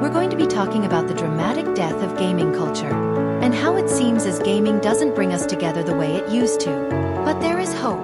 We're going to be talking about the dramatic death of gaming culture and how it seems as gaming doesn't bring us together the way it used to. But there is hope.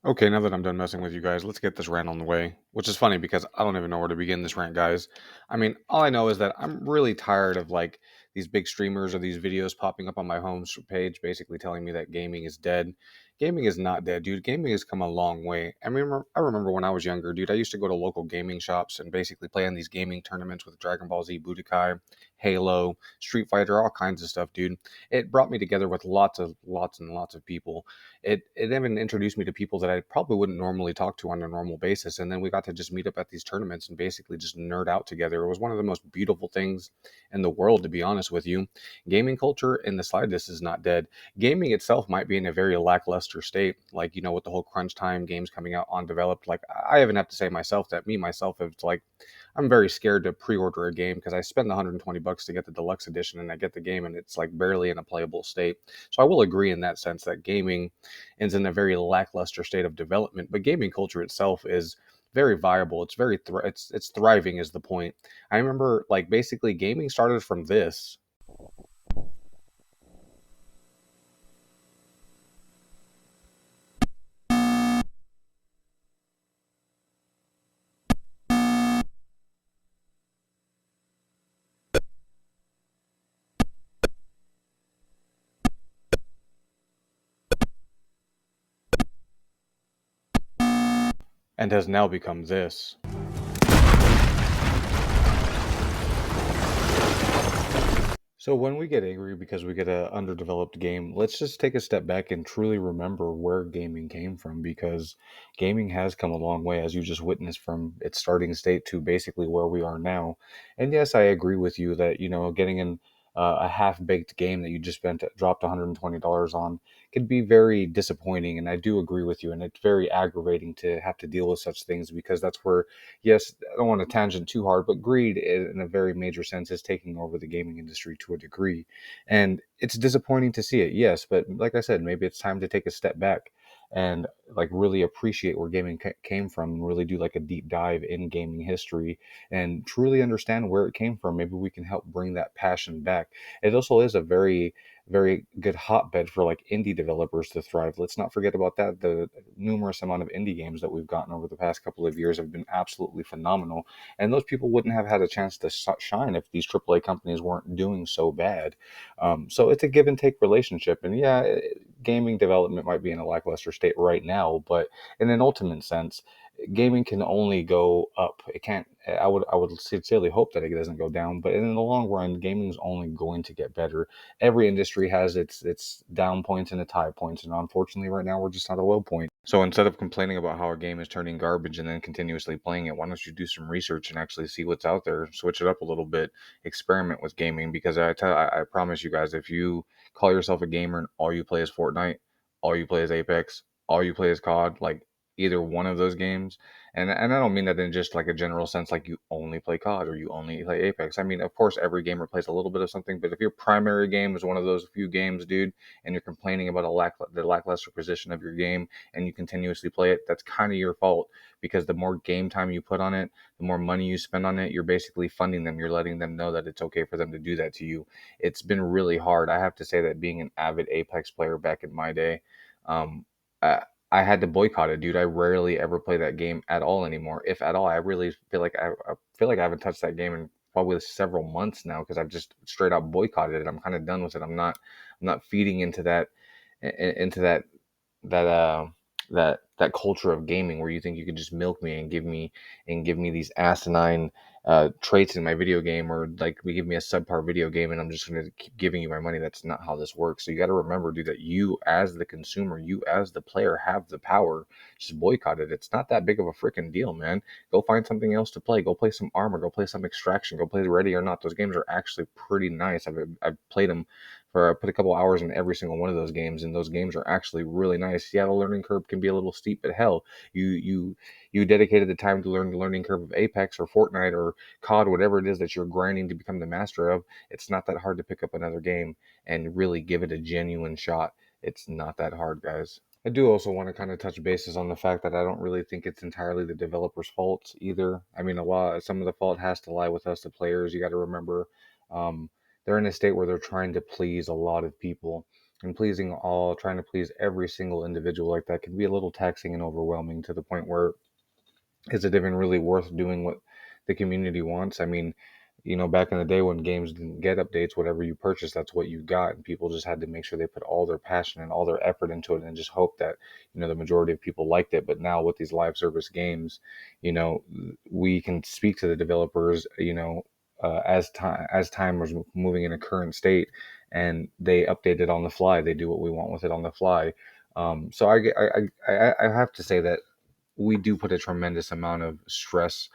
Okay, now that I'm done messing with you guys, let's get this rant on the way. Which is funny because I don't even know where to begin this rant, guys. I mean, all I know is that I'm really tired of like these big streamers or these videos popping up on my home page basically telling me that gaming is dead. Gaming is not dead, dude. Gaming has come a long way. I remember when I was younger, dude, I used to go to local gaming shops and basically play in these gaming tournaments with Dragon Ball Z, Budokai, Halo, Street Fighter, all kinds of stuff, dude. It brought me together with lots and lots of people. It even introduced me to people that I probably wouldn't normally talk to on a normal basis. And then we got to just meet up at these tournaments and basically just nerd out together. It was one of the most beautiful things in the world, to be honest with you. Gaming culture in the slightest is not dead. Gaming itself might be in a very lackluster state, like, with the whole crunch time games coming out undeveloped. Like, I even have to say myself that me myself, it's like I'm very scared to pre-order a game because I spend the $120 to get the deluxe edition and I get the game and it's like barely in a playable state. So I will agree in that sense that gaming is in a very lackluster state of development, but gaming culture itself is very viable. It's very it's thriving is the point. I remember like basically gaming started from this. And has now become this. So when we get angry because we get a underdeveloped game, let's just take a step back and truly remember where gaming came from because gaming has come a long way as you just witnessed from its starting state to basically where we are now. And yes, I agree with you that, getting in a half-baked game that you just dropped $120 on could be very disappointing, and I do agree with you, and it's very aggravating to have to deal with such things because that's where, yes, I don't want to tangent too hard, but greed in a very major sense is taking over the gaming industry to a degree. And it's disappointing to see it, yes, but like I said, maybe it's time to take a step back and like really appreciate where gaming came from and really do like a deep dive in gaming history and truly understand where it came from. Maybe we can help bring that passion back. It also is a very good hotbed for like indie developers to thrive. Let's not forget about that. The numerous amount of indie games that we've gotten over the past couple of years have been absolutely phenomenal, and those people wouldn't have had a chance to shine if these AAA companies weren't doing so bad. So it's a give and take relationship, and yeah, gaming development might be in a lackluster state right now, but in an ultimate sense, gaming can only go up. It can't. I would sincerely hope that it doesn't go down, but in the long run, gaming is only going to get better. Every industry has its down points and its high points, and unfortunately, right now we're just at a low point. So instead of complaining about how a game is turning garbage and then continuously playing it, why don't you do some research and actually see what's out there? Switch it up a little bit, experiment with gaming. Because I promise you guys, if you call yourself a gamer and all you play is Fortnite, all you play is Apex, all you play is COD, like either one of those games, and I don't mean that in just like a general sense, like you only play COD or you only play Apex. I mean, of course, every gamer plays a little bit of something, but if your primary game is one of those few games, dude, and you're complaining about the lackluster position of your game, and you continuously play it, that's kind of your fault because the more game time you put on it, the more money you spend on it, you're basically funding them. You're letting them know that it's okay for them to do that to you. It's been really hard. I have to say that being an avid Apex player back in my day, um, I had to boycott it, dude. I rarely ever play that game at all anymore, if at all. I really I feel like I haven't touched that game in probably several months now because I've just straight up boycotted it. I'm kind of done with it. I'm not feeding into into that that culture of gaming where you think you can just milk me and give me these asinine traits in my video game, or like we give me a subpar video game and I'm just going to keep giving you my money. That's not how this works. So you got to remember, dude, that you as the consumer, you as the player have the power. Just boycott it. It's not that big of a freaking deal, man. Go find something else to play. Go play some Armor. Go play some Extraction. Go play Ready or Not. Those games are actually pretty nice. I've played them for I put a couple hours in every single one of those games, and those games are actually really nice. Yeah, the learning curve can be a little steep, but hell, you dedicated the time to learn the learning curve of Apex or Fortnite or COD, whatever it is that you're grinding to become the master of. It's not that hard to pick up another game and really give it a genuine shot. It's not that hard, guys. I do also want to kind of touch bases on the fact that I don't really think it's entirely the developers' fault either. I mean, some of the fault has to lie with us, the players. You got to remember, um, they're in a state where they're trying to please a lot of people, and trying to please every single individual like that can be a little taxing and overwhelming to the point where is it even really worth doing what the community wants? I mean, back in the day when games didn't get updates, whatever you purchased, that's what you got. And people just had to make sure they put all their passion and all their effort into it and just hope that, the majority of people liked it. But now with these live service games, you know, we can speak to the developers, as time was moving in a current state, and they update it on the fly. They do what we want with it on the fly. So I have to say that we do put a tremendous amount of stress,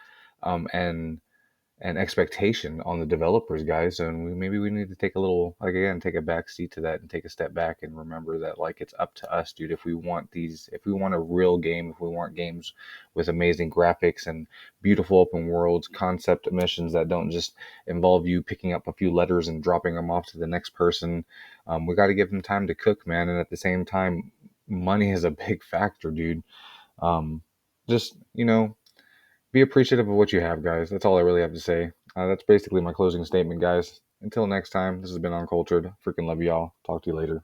and expectation on the developers, guys, and maybe we need to take a little, like, again, take a back seat to that and take a step back and remember that, like, it's up to us, dude. If we want a real game, if we want games with amazing graphics and beautiful open worlds, concept missions that don't just involve you picking up a few letters and dropping them off to the next person, we got to give them time to cook, man. And at the same time, money is a big factor, dude. um, just, be appreciative of what you have, guys. That's all I really have to say. That's basically my closing statement, guys. Until next time, this has been Uncultured. Freaking love y'all. Talk to you later.